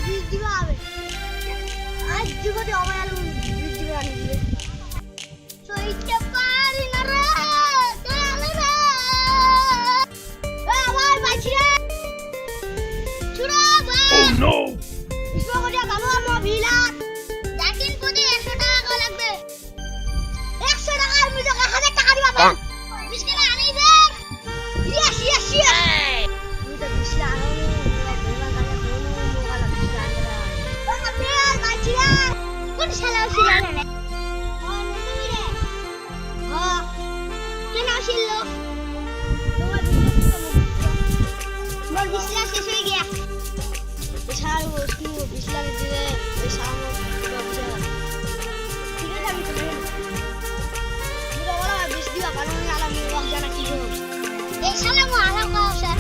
বিষ দিবা হবে আজ যুগতে আমার আলু বিষ দিবা আনি দিবে সইতে পারি না রে চলে রে আমার বাঁচি রে ছুড়া বা Oh no! ইসবা করিয়া গাবো আমার ভিলাত জাকিন কোদি 100 টাকা লাগবে 100 টাকা আমি তোকে 1000 টাকা দিবা বা বিষ কেন আনি দে ইয়েস ইয়েস ইয়েস তুমি তো বিষ লাগাও বেলা গায়া কোনো মোগা বিষ লাগা ও আপনি আর বাঁচি রে কোন শালাও ছিলা না হ্যাঁ কেন ছিল তোমার মোর বিছলা শেষ হয়ে গিয়া ছাড় বস্তু বিছলা দিলে ওই সামনে ঠিক আছে আমি তুমি মুরা ওরা বিছ দিবা পারো না আলা মুরা জানা কি এই শালা মো আলা কাও স্যার